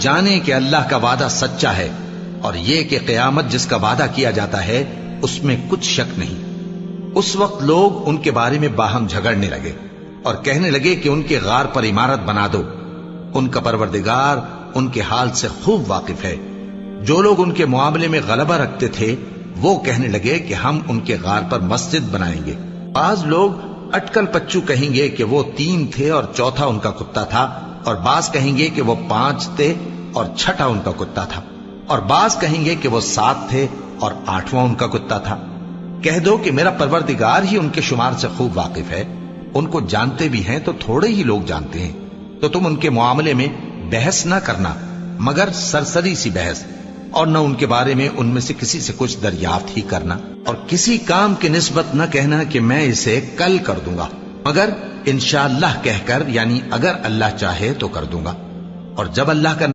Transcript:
जाने कि अल्लाह का वादा सच्चा है और ये कि क़यामत जिसका वादा किया जाता है उसमें कुछ शक नहीं। उस वक्त लोग उनके बारे में बाहम झगड़ने लगे और कहने लगे कि उनके गार पर इमारत बना दो। उनका परवरदिगार उनके हाल से खूब वाकिफ है। जो लोग उनके मुआमले में गलबा रखते थे वो कहने लगे कि हम उनके गार पर मस्जिद बनाएंगे। बाज लोग अटकल पच्चू कहेंगे कि वो 3 थे और चौथा उनका कुत्ता था, और बाज कहेंगे कि वो 5 थे और छठा उनका कुत्ता था, और बाज कहेंगे कि वो 7 थे और 8वां उनका कुत्ता था। कह दो कि मेरा परवरदिगार ही उनके शुमार से खूब वाकिफ है। उनको जानते भी हैं तो थोड़े ही लोग जानते हैं। तो तुम उनके मामले में बहस ना करना मगर सरसरी सी बहस, और न उनके बारे में उनमें से किसी से कुछ दरियाफ्त ही करना, और किसी काम की निस्बत न कहना कि मैं इसे कल कर दूंगा, मगर इंशाअल्लाह कहकर, यानी अगर अल्लाह चाहे तो कर दूंगा। और जब अल्लाह का